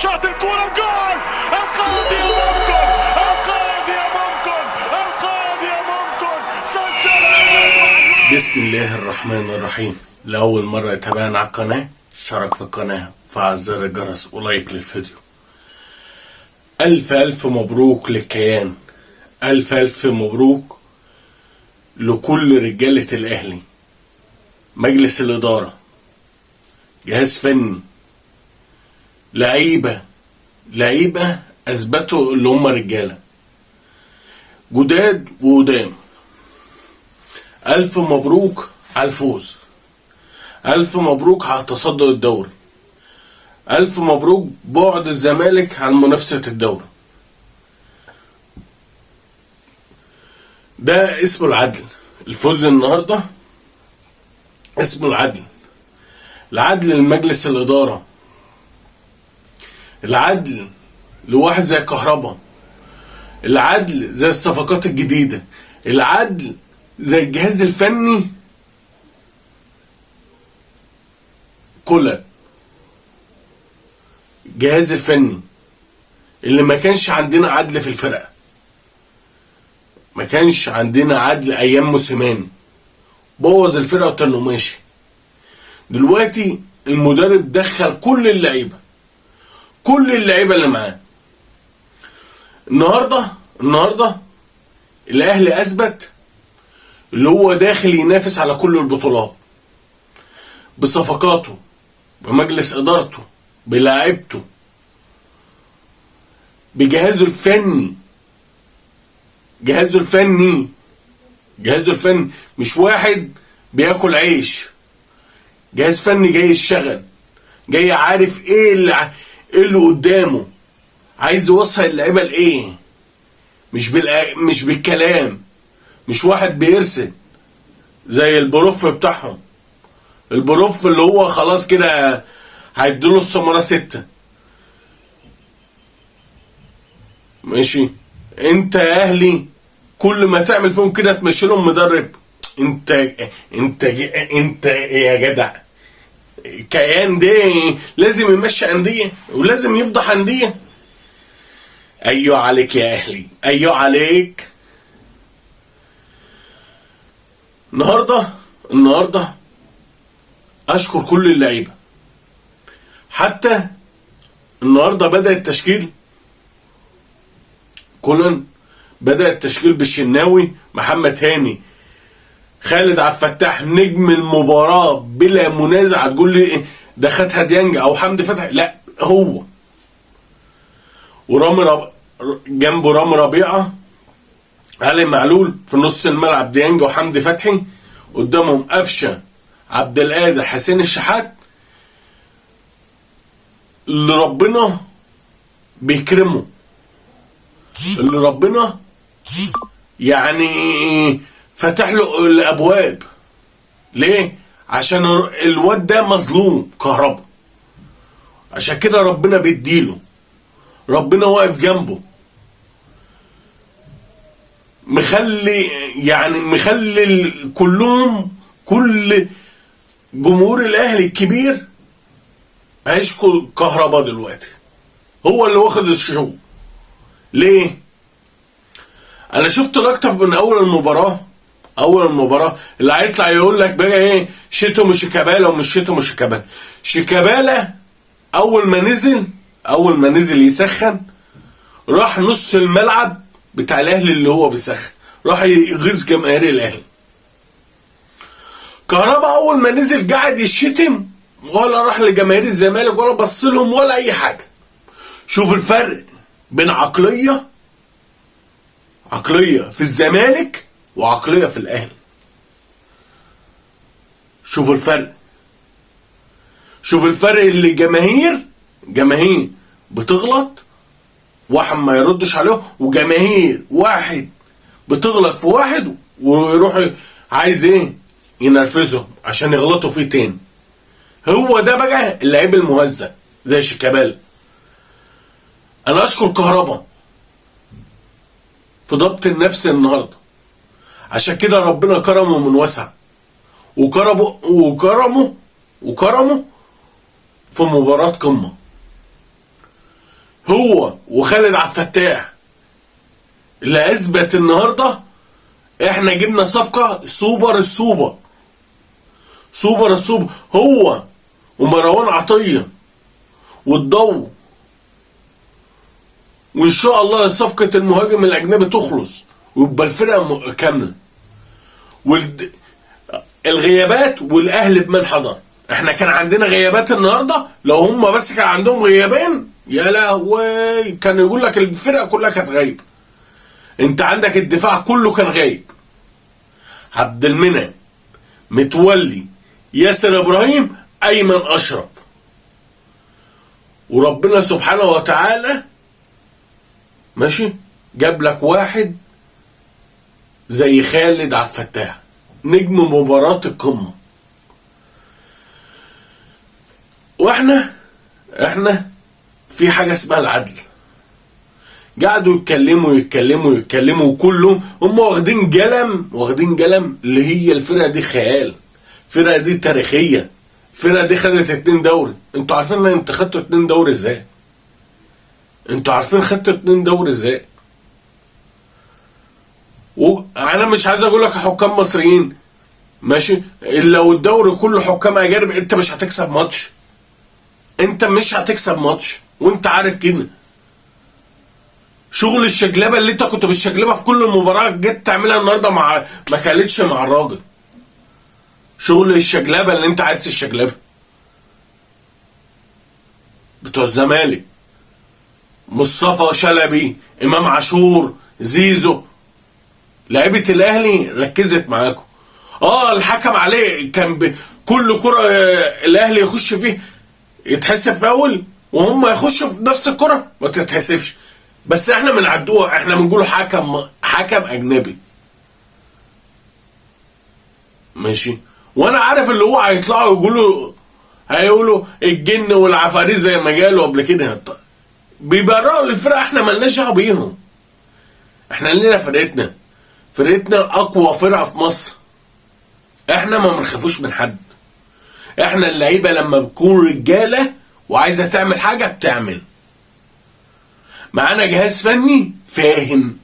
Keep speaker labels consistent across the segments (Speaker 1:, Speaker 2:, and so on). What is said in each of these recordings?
Speaker 1: شاط الكرة وجول. القاضية ممكن، القاضية ممكن، القاضية ممكن.
Speaker 2: بسم الله الرحمن الرحيم. لأول مرة يتابعنا على القناة اشترك في القناة، فعل زر الجرس ولايك للفيديو. ألف مبروك للكيان، ألف مبروك لكل رجالة الأهلي، مجلس الإدارة، جهاز فني، لعيبة أثبتوا اللي هم رجالة جداد وقدام. ألف مبروك على الفوز، ألف مبروك على تصدر الدوري، ألف مبروك بعد الزمالك عن منافسة الدوري. ده اسمه العدل. الفوز النهارده اسمه العدل. العدل لمجلس الإدارة، العدل لواحد زي كهربا، العدل زي الصفقات الجديدة، العدل زي الجهاز الفني كولر. الجهاز الفني اللي ما كانش عندنا عدل في الفرقة، ما كانش عندنا عدل ايام موسيماني، بوظ الفرقة وكانه ماشي. دلوقتي المدرب دخل كل اللعيبة اللي معاه. النهارده الاهلي اثبت اللي هو داخل ينافس على كل البطولات بصفقاته، بمجلس ادارته، بلاعيبته، بجهازه الفني. جهازه الفني مش واحد بياكل عيش، جهاز فني جاي يشتغل، جاي عارف ايه اللي قدامه، عايز يوصل اللعيبه لايه، مش بالكلام، مش واحد بيرسل زي البروف بتاعهم. البروف اللي هو خلاص كده هيديله السمرة 6. ماشي، انت يا اهلي كل ما تعمل فيهم كده تمشي لهم مدرب. انت يا جدع، كيان ده لازم يمشي انديه ولازم يفضح انديه. ايوه عليك يا اهلي، ايوه عليك. النهارده اشكر كل اللعيبه. حتى النهارده بدأ التشكيل، كولن بدأ التشكيل بالشناوي، محمد هاني، خالد عبد الفتاح نجم المباراة بلا منازع. تقول لي ده خدها ديانج او حمدي فتحي؟ لا، هو جنبه رامي ربيعة، علي معلول في نص الملعب، ديانج وحمدي فتحي، قدامهم قفشه، عبد القادر، حسين الشحات، اللي ربنا بيكرمه، اللي ربنا يعني فتح له الابواب. ليه؟ عشان الواد ده مظلوم كهربا، عشان كده ربنا بيديله، ربنا واقف جنبه، مخلي كلهم، كل جمهور الاهلي الكبير هيشكر كهربا دلوقتي. هو اللي واخد الشو. ليه؟ انا شفت لقطه من اول المباراه اللي هيطلع يقول لك بقى ايه، شيتو مش شيكابالا ومش شيتو مش شيكابالا. شيكابالا اول ما نزل يسخن، راح نص الملعب بتاع الاهلي اللي هو بيسخن، راح يغيظ جماهير الاهلي. كهربا اول ما نزل قاعد يشتم، ولا راح لجماهير الزمالك ولا بص لهم ولا اي حاجه. شوف الفرق بين عقليه في الزمالك وعقليه في الاهلي. شوف الفرق اللي جماهير بتغلط واحد ما يردش عليه، وجماهير واحد بتغلط في واحد ويروح عايز ايه، ينرفزهم عشان يغلطوا فيه تاني. هو ده بقى اللعيب المهزأ زي شيكابالا. انا اشكر كهربا في ضبط النفس النهارده، عشان كده ربنا كرمه من وسع، وكرمه في مباراة قمة. هو وخالد عبد الفتاح اللي اثبت النهارده احنا جبنا صفقه سوبر السوبر، سوبر السوبر، هو ومروان عطيه والضو، وان شاء الله صفقه المهاجم الاجنبي تخلص ويبقى الفرقه كامله. الغيابات والاهلي بمن حضر، احنا كان عندنا غيابات النهارده، لو هم بس كان عندهم غيابين يا لهوي كان يقول لك الفرقه كلها كانت غايبه. انت عندك الدفاع كله كان غايب، عبد المنعم، متولي، ياسر ابراهيم، ايمن اشرف، وربنا سبحانه وتعالى ماشي جاب لك واحد زي خالد عبد الفتاح نجم مباراة القمة. واحنا في حاجة اسمها العدل. قعدوا يتكلموا وكلهم هم واخدين جلم اللي هي الفرقة دي خيال، الفرقة دي تاريخية، الفرقة دي خدت 2 دوري. انتوا عارفين ان انت خدتوا 2 دوري ازاي؟ انتوا عارفين خدتوا 2 دوري ازاي؟ وانا مش عايز اقول لك حكام مصريين ماشي، لو الدوري كله حكام اجانب انت مش هتكسب ماتش، انت مش هتكسب ماتش وانت عارف كده. شغل الشجلبه اللي انت كنت بالشجلبه في كل المباراه جيت تعملها النهارده ما كانتش مع الراجل. شغل الشجلبه اللي انت عايز الشجلبه بتوع الزمالك، مصطفى شلبي، امام عاشور، زيزو، لعيبه الاهلي ركزت معاكم. الحكم عليه كان كل كره الاهلي يخش فيه يتحسب فاول، وهم يخشوا في نفس الكره ما تتحسبش، بس احنا بنعدوها، احنا بنقولوا حكم اجنبي ماشي. وانا عارف اللي هو هيطلعوا هيقولوا الجن والعفاريت زي ما قالوا قبل كده، بيبرروا للفرقه، احنا مالناش دعوه بيهم، احنا لينا فرقتنا اقوى فرقه في مصر، احنا ما بنخافوش من حد، احنا اللعيبه لما بتكون رجاله وعايزه تعمل حاجه بتعمل. معانا جهاز فني فاهم،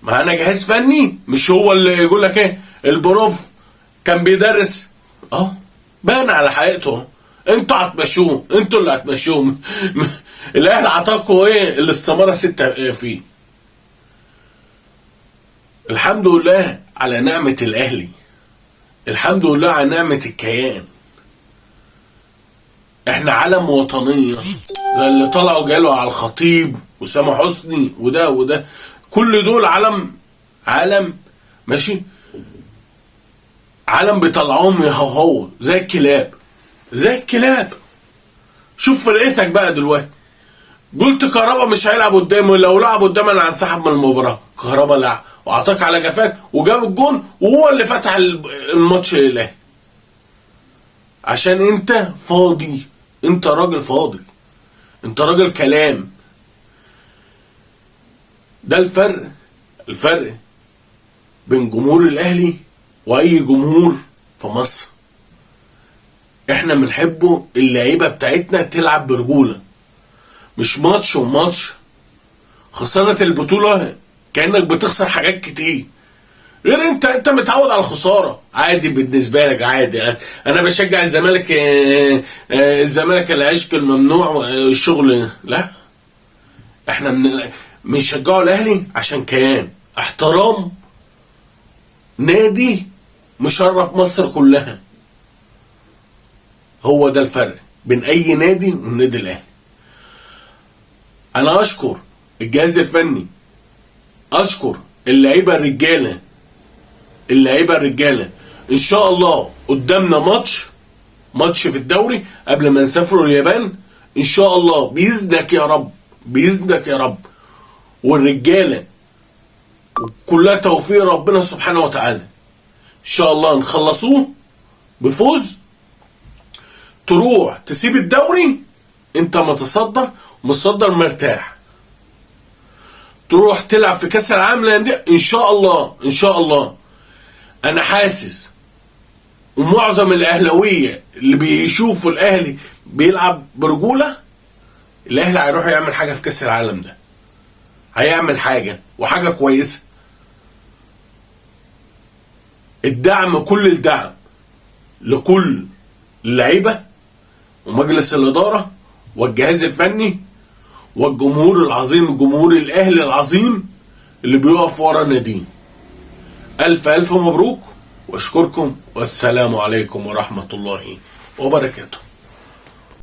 Speaker 2: معانا جهاز فني مش هو اللي يقول لك ايه البروف كان بيدرس بان على حقيقته. انتوا هتمشوه، انتوا اللي هتمشوه. الاهلي عطاكوا ايه الاستماره 6 فيه. الحمد لله على نعمه الاهلي، الحمد لله على نعمه الكيان. احنا علم وطنيه زي اللي طلعوا جالوا على الخطيب وسام حسني وده كل دول علم ماشي، علم بيطلعوهم يهوهو زي الكلاب. شوف فرقتك بقى دلوقتي، قلت كهربا مش هيلعب قدامه، لو لعب قدامه انا هنسحب من المباراه. كهربا لعب واعطاك على جفاك وجاب الجون وهو اللي فتح الماتش للاهلي عشان انت فاضي، انت راجل فاضي، انت راجل كلام. ده الفرق بين جمهور الاهلي واي جمهور في مصر. احنا بنحبه اللعيبه بتاعتنا تلعب برجوله، مش ماتش وماتش. خساره البطوله كانك بتخسر حاجات كتير، غير انت متعود على الخساره عادي بالنسبه لك، عادي. انا بشجع الزمالك، الزمالك العشق الممنوع الشغل، لا احنا بنشجعوا الاهلي عشان كيان، احترام، نادي مشرف مصر كلها. هو ده الفرق بين اي نادي والنادي الاهلي. انا اشكر الجهاز الفني، اشكر اللعيبه الرجاله. ان شاء الله قدامنا ماتش في الدوري قبل ما نسافروا اليابان ان شاء الله، باذنك يا رب. والرجاله كلها توفيق ربنا سبحانه وتعالى، ان شاء الله نخلصوه بفوز، تروح تسيب الدوري انت متصدر مرتاح، تروح تلعب في كاس العالم للانديه ان شاء الله. انا حاسس ومعظم الاهلاويه اللي بيشوفوا الاهلي بيلعب برجوله الاهلي هيروح يعمل حاجه في كاس العالم ده، هيعمل حاجه وحاجه كويسه. الدعم، كل الدعم لكل اللعيبه ومجلس الاداره والجهاز الفني والجمهور العظيم، جمهور الاهلي العظيم اللي بيقف ورا ناديه. الف الف مبروك واشكركم، والسلام عليكم ورحمه الله وبركاته.